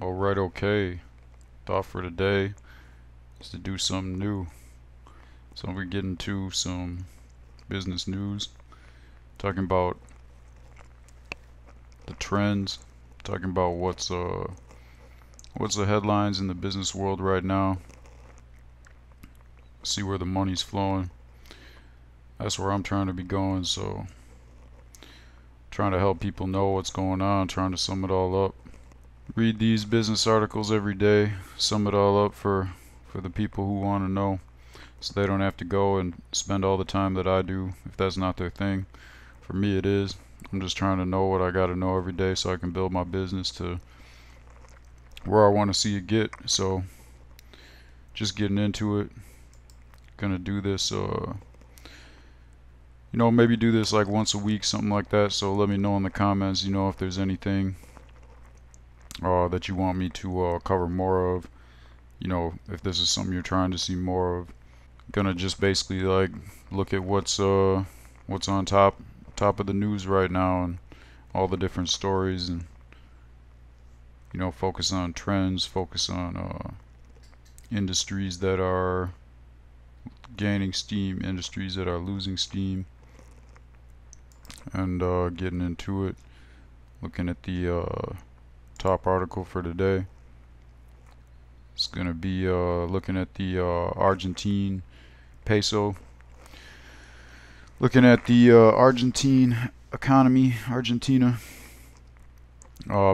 Alright, okay. Thought for today is to do something new. So we're getting to some business news, talking about the trends, talking about what's the headlines in the business world right now. See where the money's flowing. That's where I'm trying to be going, so trying to help people know what's going on, trying to sum it all up. Read these business articles every day, sum it all up for the people who want to know, so they don't have to go and spend all the time that I do if that's not their thing. For me, it is. I'm just trying to know what I got to know every day so I can build my business to where I want to see it get. So, just getting into it. Gonna do this, maybe do this like once a week, something like that. So let me know in the comments, if there's anything that you want me to cover more of. If this is something you're trying to see more of. Gonna just basically like look at what's on top of the news right now and all the different stories, and focus on trends, focus on industries that are gaining steam, industries that are losing steam, and getting into it. Looking at the top article for today. It's gonna be looking at the Argentine peso. Looking at the Argentine economy, Argentina.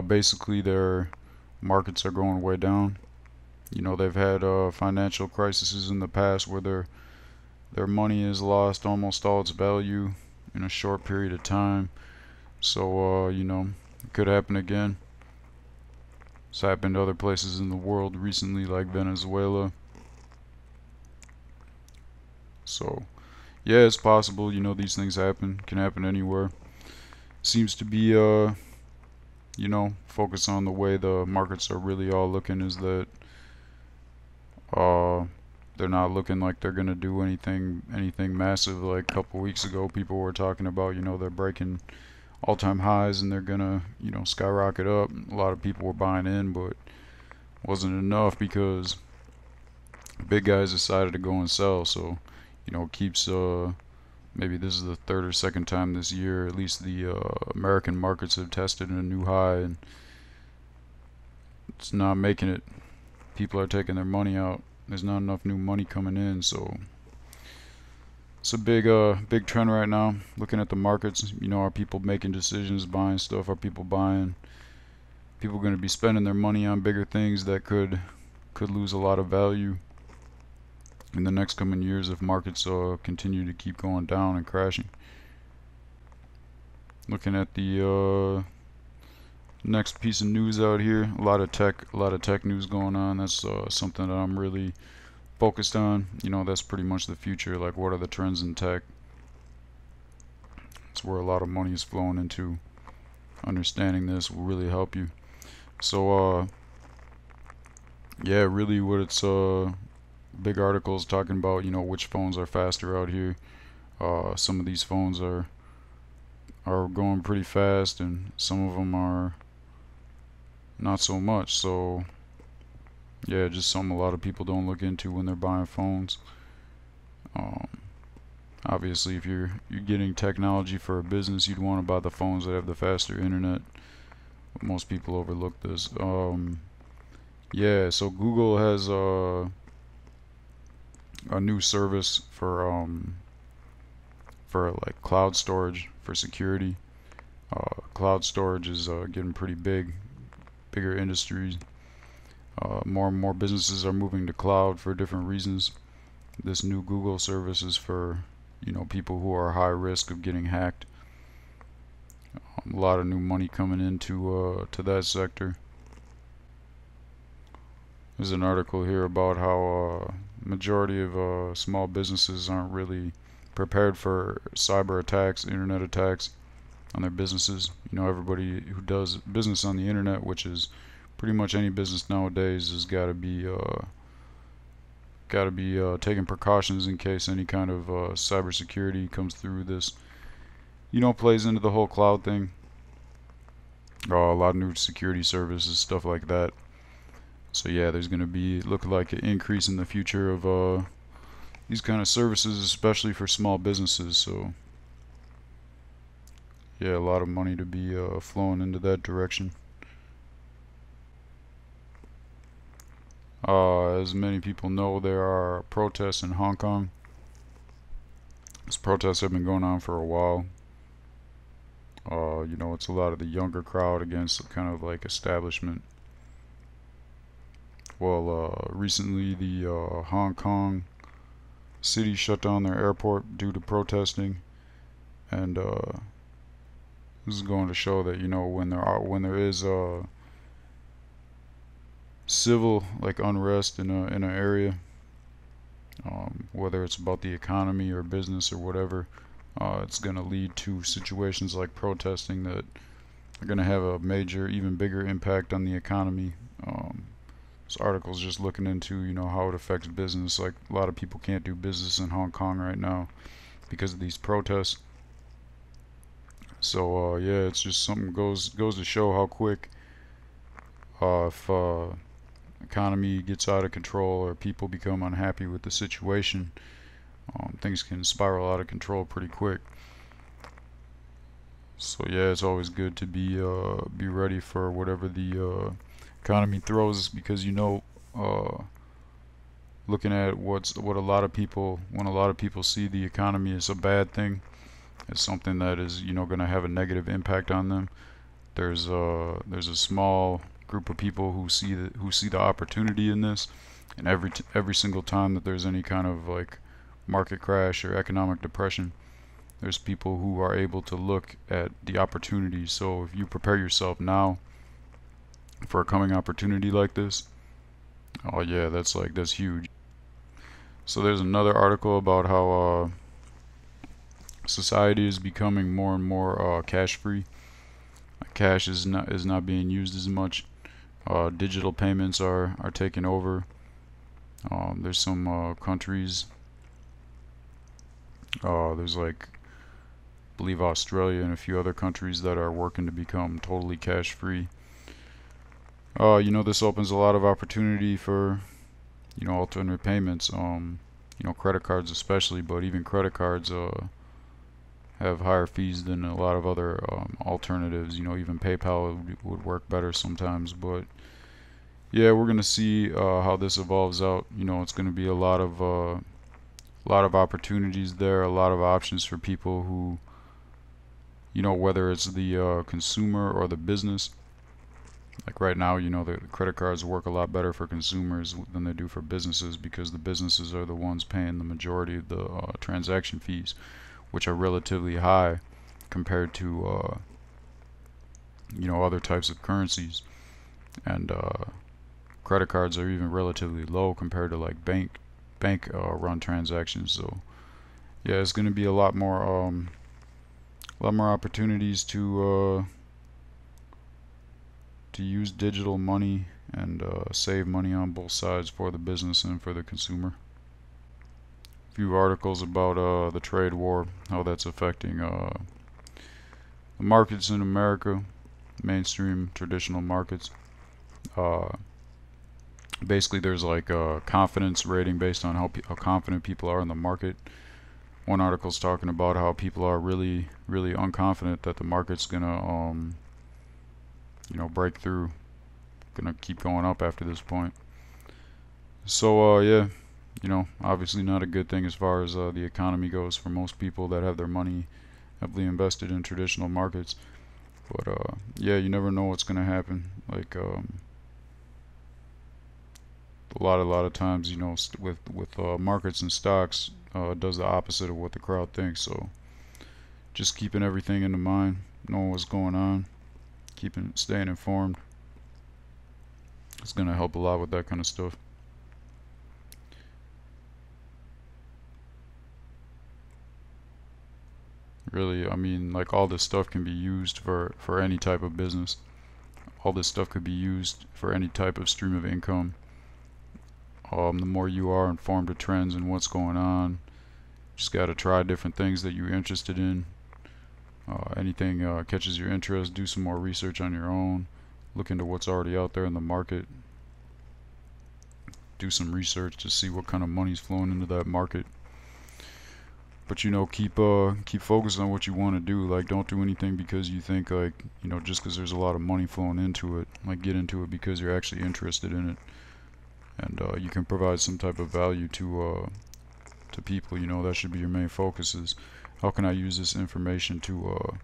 Basically, their markets are going way down. They've had financial crises in the past where their money has lost almost all its value in a short period of time. So, it could happen again. It's happened to other places in the world recently, like Venezuela. So, yeah, it's possible. These things happen. Can happen anywhere. Seems to be, focus on the way the markets are really all looking is that they're not looking like they're gonna do anything massive. Like a couple weeks ago, people were talking about, they're breaking all-time highs and they're gonna, skyrocket up. A lot of people were buying in, but wasn't enough because big guys decided to go and sell. So, it keeps maybe this is the third or second time this year, at least the American markets have tested a new high, and it's not making it. People are taking their money out. There's not enough new money coming in, so it's a big trend right now. Looking at the markets, are people making decisions, buying stuff? Are people buying? People going to be spending their money on bigger things that could lose a lot of value in the next coming years if markets continue to keep going down and crashing. Looking at the next piece of news out here, a lot of tech news going on. That's something that I'm really focused on. That's pretty much the future. Like, what are the trends in tech? It's where a lot of money is flowing into. Understanding this will really help you. So yeah, really what it's big articles talking about, which phones are faster out here. Some of these phones are going pretty fast, and some of them are not so much. So yeah, just something a lot of people don't look into when they're buying phones. Obviously, if you're getting technology for a business, you'd want to buy the phones that have the faster internet. But most people overlook this. Yeah, so Google has a new service for like cloud storage for security. Cloud storage is getting pretty bigger industries. More and more businesses are moving to cloud for different reasons. This new Google service is for people who are high risk of getting hacked. A lot of new money coming into to that sector. There's an article here about how majority of small businesses aren't really prepared for cyber attacks, internet attacks on their businesses. Everybody who does business on the internet, which is pretty much any business nowadays, has got to be taking precautions in case any kind of cybersecurity comes through. This plays into the whole cloud thing. A lot of new security services, stuff like that. So yeah, there's going to be look like an increase in the future of these kind of services, especially for small businesses. So yeah, a lot of money to be flowing into that direction. As many people know, there are protests in Hong Kong. These protests have been going on for a while. It's a lot of the younger crowd against kind of like establishment. Well, recently the Hong Kong city shut down their airport due to protesting, and this is going to show that when there is civil like unrest in an area, whether it's about the economy or business or whatever, it's going to lead to situations like protesting that are going to have a major, even bigger impact on the economy. This article is just looking into, how it affects business. Like a lot of people can't do business in Hong Kong right now because of these protests. So yeah, it's just something goes to show how quick if economy gets out of control or people become unhappy with the situation, things can spiral out of control pretty quick. So yeah, it's always good to be ready for whatever the economy throws, because looking at what a lot of people, when a lot of people see the economy as a bad thing, as something that is going to have a negative impact on them, there's a small group of people who see the opportunity in this, and every single time that there's any kind of like market crash or economic depression, there's people who are able to look at the opportunities. So if you prepare yourself now for a coming opportunity like this, oh yeah, that's huge. So there's another article about how society is becoming more and more cash free. Cash is not being used as much. Digital payments are taking over. There's some countries. There's like, I believe Australia and a few other countries that are working to become totally cash free. This opens a lot of opportunity for alternate payments. Credit cards especially, but even credit cards have higher fees than a lot of other alternatives. Even PayPal would work better sometimes, but yeah, we're gonna see how this evolves out. It's gonna be a lot of opportunities there, a lot of options for people who, whether it's the consumer or the business. Like right now, the credit cards work a lot better for consumers than they do for businesses, because the businesses are the ones paying the majority of the transaction fees, which are relatively high compared to other types of currencies. And credit cards are even relatively low compared to like bank run transactions. So yeah, it's going to be a lot more opportunities to use digital money and save money on both sides, for the business and for the consumer. A few articles about the trade war, how that's affecting the markets in America, mainstream traditional markets. Uh, Basically, there's like a confidence rating based on how confident people are in the market. One article's talking about how people are really, really unconfident that the market's gonna, break through, gonna keep going up after this point. So, yeah, obviously not a good thing as far as the economy goes for most people that have their money heavily invested in traditional markets. But yeah, you never know what's gonna happen. Like a lot of times, with markets and stocks, it does the opposite of what the crowd thinks. So just keeping everything in the mind, knowing what's going on, staying informed, it's gonna help a lot with that kind of stuff. Really, I mean, like all this stuff can be used for any type of business. All this stuff could be used for any type of stream of income. The more you are informed of trends and what's going on, just got to try different things that you're interested in. Anything catches your interest, do some more research on your own. Look into what's already out there in the market. do some research to see what kind of money's flowing into that market. But you know, keep focused on what you want to do. Like, don't do anything because you think, like, you know, just because there's a lot of money flowing into it. Like, get into it because you're actually interested in it, and you can provide some type of value to people. You know, that should be your main focus. Is how can I use this information to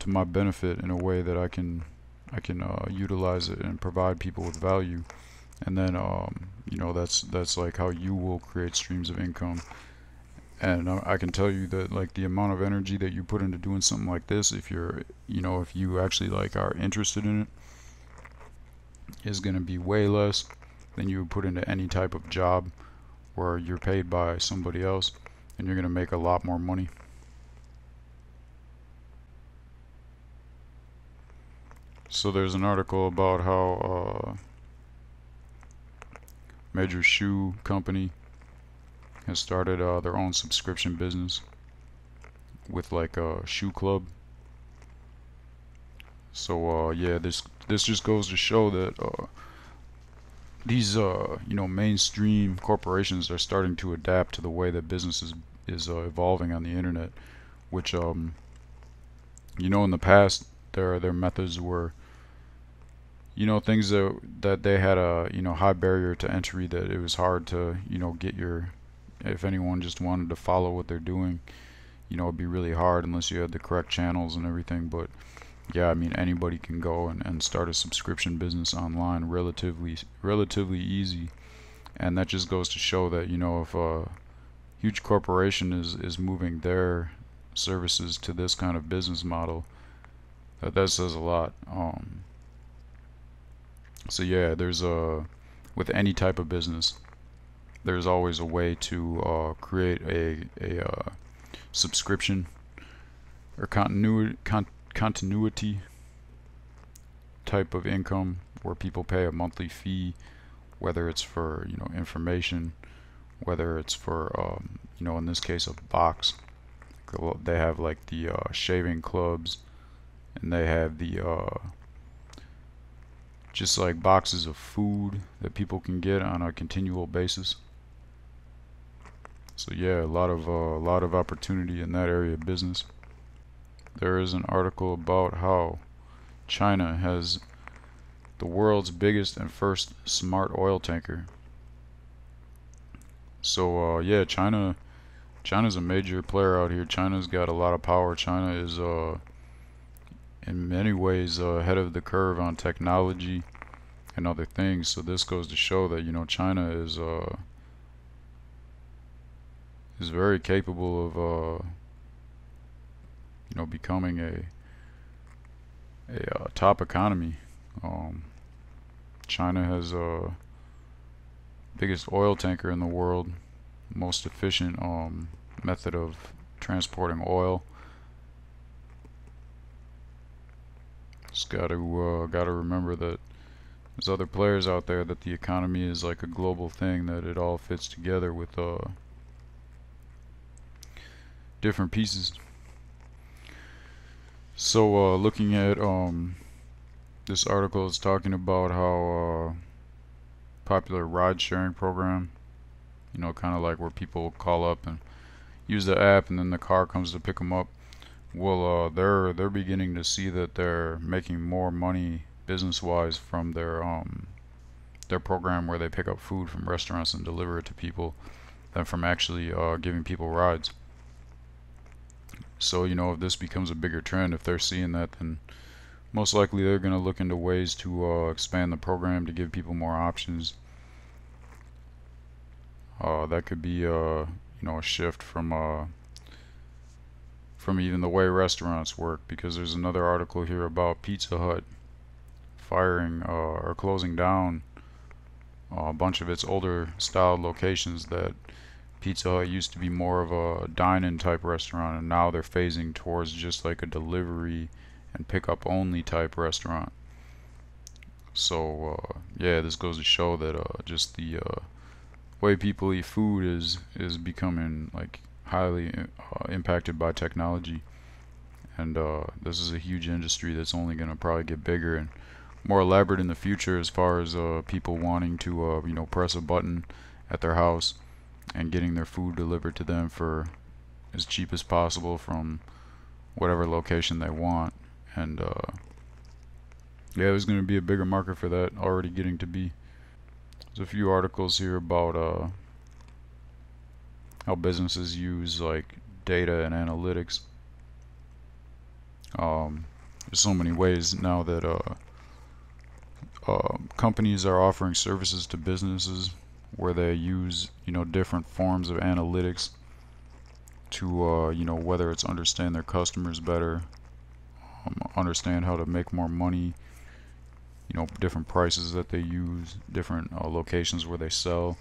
my benefit in a way that I can utilize it and provide people with value. And then you know, that's like how you will create streams of income. And I can tell you that, like, the amount of energy that you put into doing something like this, if you're, you know, if you actually like are interested in it, is going to be way less than you would put into any type of job where you're paid by somebody else, and you're going to make a lot more money. So there's an article about how major shoe company has started their own subscription business with like a shoe club. So yeah, this just goes to show that these you know, mainstream corporations are starting to adapt to the way that business is evolving on the internet, which you know, in the past their methods were, you know, things that they had a, you know, high barrier to entry, that it was hard to, you know, get your, if anyone just wanted to follow what they're doing, you know, it'd be really hard unless you had the correct channels and everything. But yeah, I mean, anybody can go and start a subscription business online relatively easy. And that just goes to show that, you know, if a huge corporation is moving their services to this kind of business model, that says a lot. So yeah, there's with any type of business, there's always a way to create a subscription or continuity type of income where people pay a monthly fee, whether it's for, you know, information, whether it's for you know, in this case, a box. They have like the shaving clubs, and they have the just like boxes of food that people can get on a continual basis. So yeah, a lot of opportunity in that area of business. There is an article about how China has the world's biggest and first smart oil tanker. So yeah, China's a major player out here. China's got a lot of power. China is in many ways ahead of the curve on technology and other things. So this goes to show that, you know, China is very capable of you know, becoming a top economy. China has biggest oil tanker in the world, most efficient method of transporting oil. Just gotta remember that there's other players out there, that the economy is like a global thing, that it all fits together with different pieces. So looking at this article is talking about how popular ride sharing program, you know, kind of like where people call up and use the app and then the car comes to pick them up. Well, they're beginning to see that they're making more money business-wise from their program where they pick up food from restaurants and deliver it to people, than from actually giving people rides. So, you know, if this becomes a bigger trend, if they're seeing that, then most likely they're going to look into ways to expand the program to give people more options. That could be you know, a shift from even the way restaurants work, because there's another article here about Pizza Hut firing or closing down a bunch of its older style locations. That Pizza Hut used to be more of a dine-in type restaurant, and now they're phasing towards just like a delivery and pickup only type restaurant. So yeah, this goes to show that just the way people eat food is becoming like highly impacted by technology, and this is a huge industry that's only going to probably get bigger, and more elaborate in the future as far as people wanting to press a button at their house and getting their food delivered to them for as cheap as possible from whatever location they want. And yeah, there's going to be a bigger market for that, already getting to be. There's a few articles here about how businesses use like data and analytics. There's so many ways now that companies are offering services to businesses where they use different forms of analytics to whether it's understand their customers better, understand how to make more money, different prices that they use, different locations where they sell.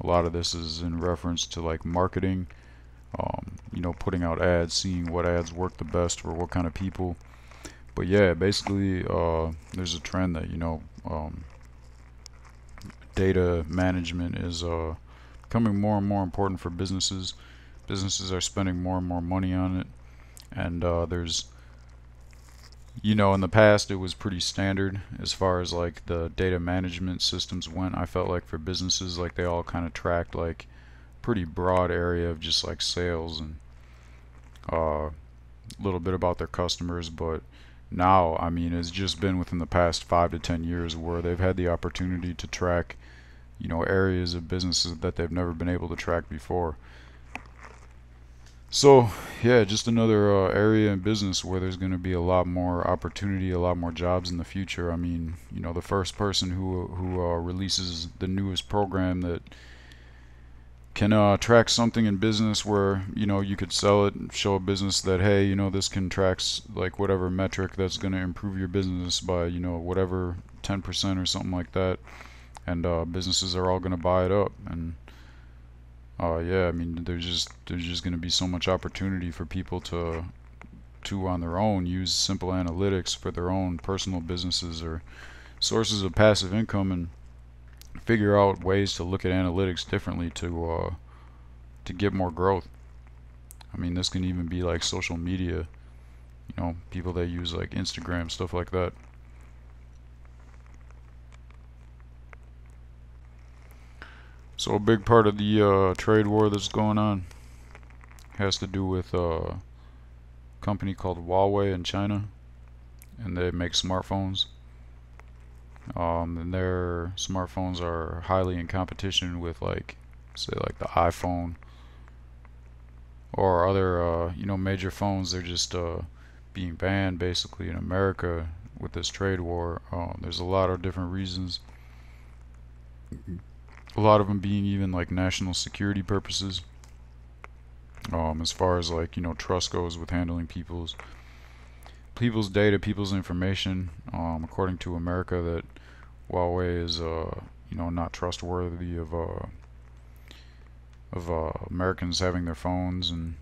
A lot of this is in reference to like marketing, putting out ads, seeing what ads work the best for what kind of people. But yeah, basically there's a trend that data management is becoming more and more important for businesses. Businesses are spending more and more money on it, and there's in the past it was pretty standard as far as like the data management systems went. I felt like for businesses, like they all kind of tracked like pretty broad area of just like sales and a little bit about their customers. But now, I mean, it's just been within the past 5 to 10 years where they've had the opportunity to track areas of businesses that they've never been able to track before. So yeah, just another area in business where there's going to be a lot more opportunity, a lot more jobs in the future. I mean, the first person who releases the newest program that can track something in business where you could sell it and show a business that, hey, this can track like whatever metric that's going to improve your business by whatever 10% or something like that, and businesses are all going to buy it up. And yeah, I mean, there's just going to be so much opportunity for people to on their own use simple analytics for their own personal businesses or sources of passive income, and figure out ways to look at analytics differently to get more growth. I mean, this can even be like social media, people that use like Instagram, stuff like that. So a big part of the trade war that's going on has to do with a company called Huawei in China, and they make smartphones. And their smartphones are highly in competition with like, say, like the iPhone or other major phones. They're just being banned basically in America with this trade war. There's a lot of different reasons. A lot of them being even like national security purposes, as far as like trust goes with handling people's data, people's information. According to America, that Huawei is not trustworthy of Americans having their phones, and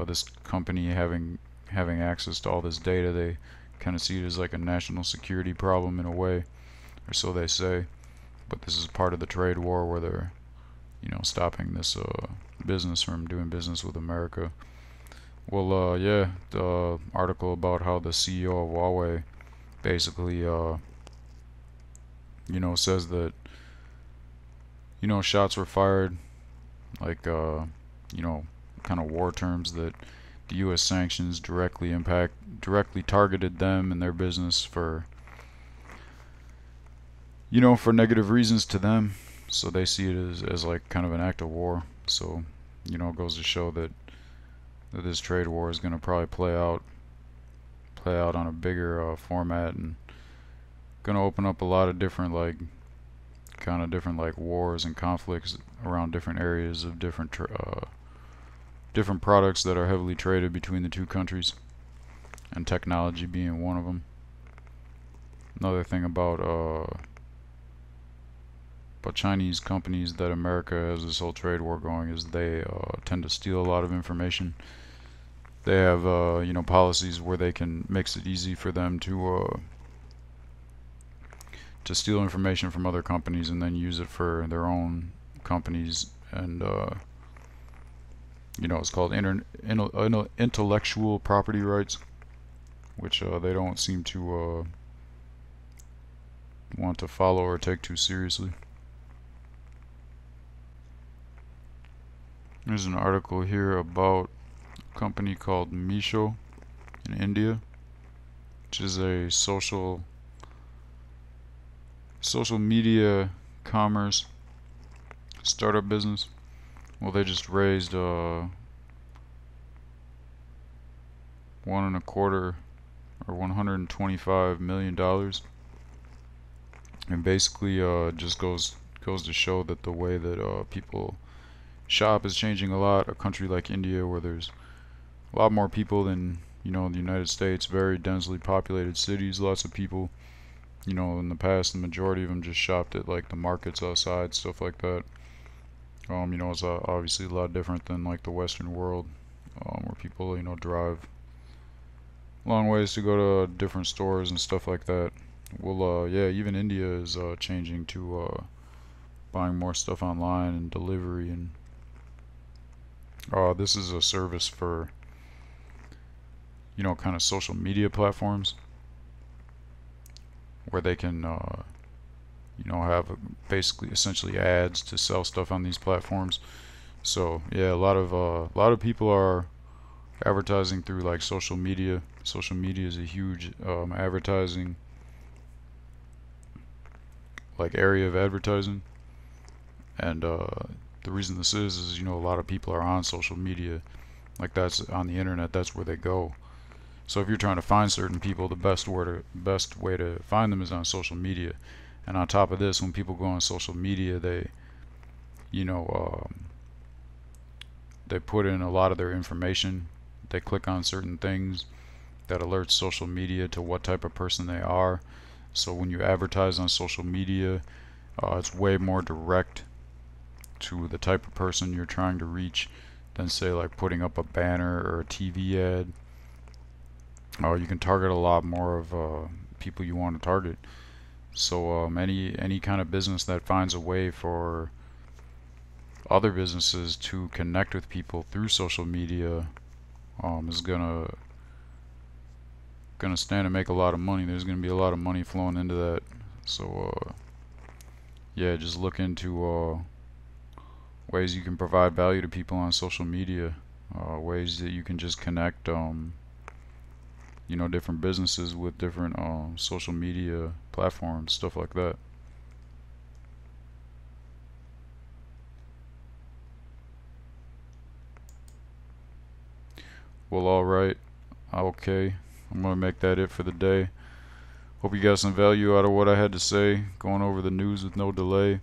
this company having access to all this data. They kind of see it as like a national security problem in a way, or so they say. But this is part of the trade war where they're stopping this business from doing business with America. Well, yeah, the article about how the CEO of Huawei basically says that shots were fired, like kind of war terms, that the US sanctions directly targeted them and their business for for negative reasons to them. So they see it as like kind of an act of war. So it goes to show that this trade war is going to probably play out on a bigger format, and going to open up a lot of different like wars and conflicts around different areas of different products that are heavily traded between the two countries, and technology being one of them. Another thing about Chinese companies that America has this whole trade war going is they tend to steal a lot of information. They have policies where they can makes it easy for them to steal information from other companies and then use it for their own companies. And it's called intellectual property rights, which they don't seem to want to follow or take too seriously. There's an article here about a company called Meesho in India, which is a social media commerce startup business. Well, they just raised 1.25 or $125 million, and basically just goes to show that the way that people shop is changing a lot. A country like India, where there's a lot more people than the United States, very densely populated cities, lots of people. In the past, the majority of them just shopped at like the markets outside, stuff like that. It's obviously a lot different than like the Western world, where people drive long ways to go to different stores and stuff like that. Well, yeah, even India is changing to buying more stuff online and delivery, and this is a service for kind of social media platforms where they can have basically essentially ads to sell stuff on these platforms. So yeah, a lot of people are advertising through like social media. Social media is a huge advertising like area of advertising, and the reason this is a lot of people are on social media. Like, that's on the internet, that's where they go. So if you're trying to find certain people, the best way to find them is on social media. And on top of this, when people go on social media, they they put in a lot of their information. They click on certain things that alerts social media to what type of person they are. So when you advertise on social media, it's way more direct to the type of person you're trying to reach than, say, like putting up a banner or a TV ad. You can target a lot more of people you want to target. So any kind of business that finds a way for other businesses to connect with people through social media is gonna stand to make a lot of money. There's gonna be a lot of money flowing into that. So yeah, just look into ways you can provide value to people on social media, ways that you can just connect different businesses with different social media platforms, stuff like that. Well, alright, okay, I'm gonna make that it for the day. Hope you got some value out of what I had to say, going over the news with no delay.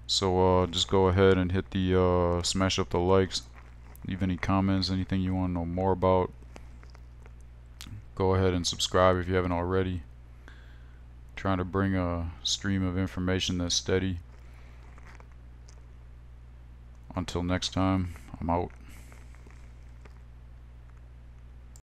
So just go ahead and hit the smash up the likes, leave any comments, anything you want to know more about. Go ahead and subscribe if you haven't already. Trying to bring a stream of information that's steady. Until next time, I'm out.